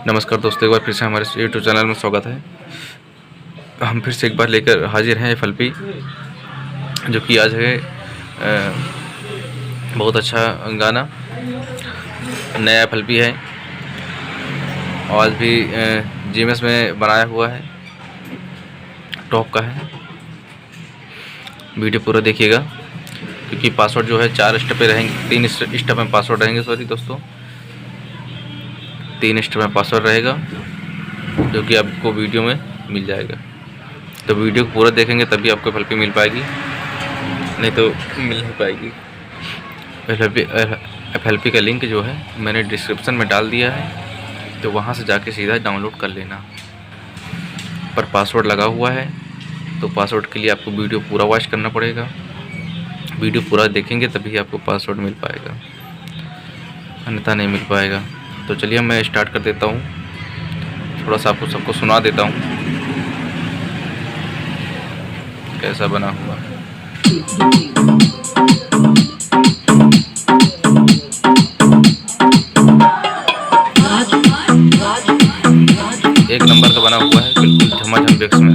नमस्कार दोस्तों, एक बार फिर से हमारे यूट्यूब चैनल में स्वागत है। हम फिर से एक बार लेकर हाजिर हैं FLP, जो कि आज है बहुत अच्छा गाना नया FLP है। आज भी GMS में बनाया हुआ है, टॉप का है। वीडियो पूरा देखिएगा क्योंकि पासवर्ड जो है 4 स्टेप पे रहेंगे, 3 स्टेप में पासवर्ड रहेंगे। सॉरी दोस्तों, 3 स्टेप में पासवर्ड रहेगा जो कि आपको वीडियो में मिल जाएगा। तो वीडियो को पूरा देखेंगे तभी आपको FLP मिल पाएगी, नहीं तो मिल नहीं पाएगी। FLP का लिंक जो है मैंने डिस्क्रिप्शन में डाल दिया है, तो वहाँ से जाके सीधा डाउनलोड कर लेना। पर पासवर्ड लगा हुआ है, तो पासवर्ड के लिए आपको वीडियो पूरा वॉच करना पड़ेगा। वीडियो पूरा देखेंगे तभी आपको पासवर्ड मिल पाएगा, अन्यथा नहीं मिल पाएगा। तो चलिए मैं स्टार्ट कर देता हूँ, थोड़ा सा आपको सबको सुना देता हूँ कैसा बना हुआ है। एक नंबर का बना हुआ है, बिल्कुल झमाझम बेक्स में।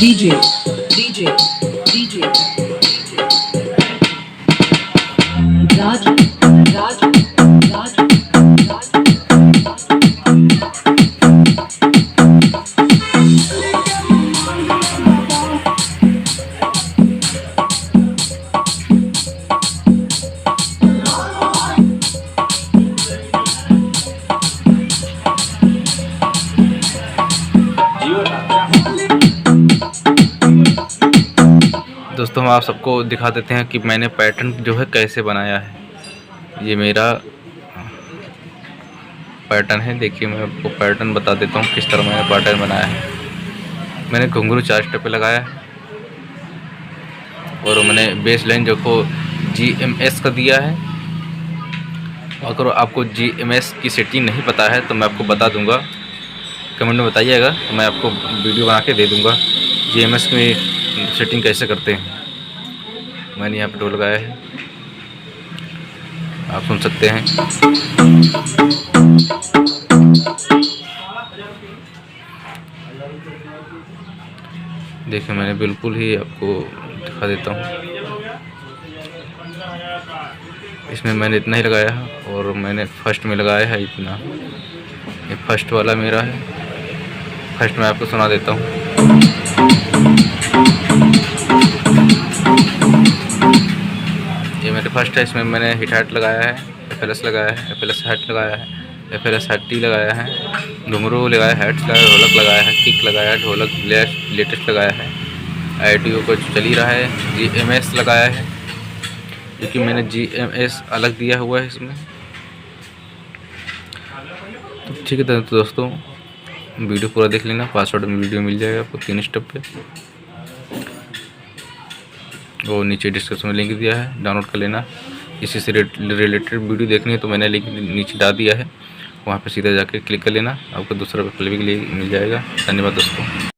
DJ Raj दोस्तों हम आप सबको दिखा देते हैं कि मैंने पैटर्न जो है कैसे बनाया है। ये मेरा पैटर्न है, देखिए मैं आपको पैटर्न बता देता हूँ किस तरह मैंने पैटर्न बनाया है। मैंने घुंघरू 4 स्टेप पे लगाया है और मैंने बेस लाइन जो को GMS का दिया है। अगर आपको GMS की सेटिंग नहीं पता है तो मैं आपको बता दूंगा, कमेंट में बताइएगा, तो मैं आपको वीडियो बना के दे दूंगा GMS में सेटिंग कैसे करते हैं। मैंने यहाँ पे डोल लगाया है, आप सुन सकते हैं। देखिए मैंने बिल्कुल ही आपको दिखा देता हूँ। इसमें मैंने इतना ही लगाया है और मैंने फर्स्ट में लगाया है इतना। ये फर्स्ट वाला मेरा है, फर्स्ट में आपको सुना देता हूँ। ये मेरे फर्स्ट है, इसमें मैंने हिट हाट लगाया है, FLS लगाया है, FLS हैट लगाया है, FLS हैट लगाया है, घुंघरू लगाया है, हैट्स लगाया, ढोलक लगाया है, किक लगाया है, ढोलक लेटेस्ट लगाया है, IDO को चल ही रहा है, GMS लगाया है क्योंकि मैंने GMS अलग दिया हुआ है इसमें। तो ठीक है तो दोस्तों, वीडियो पूरा देख लेना, पासवर्ड में वीडियो मिल जाएगा आपको 3 स्टेप पे। वो नीचे डिस्क्रिप्शन में लिंक दिया है, डाउनलोड कर लेना। इसी से रिलेटेड वीडियो देखनी है तो मैंने लिंक नीचे डाल दिया है, वहाँ पे सीधा जाके क्लिक कर लेना, आपको दूसरा FLP के लिए मिल जाएगा। धन्यवाद दोस्तों।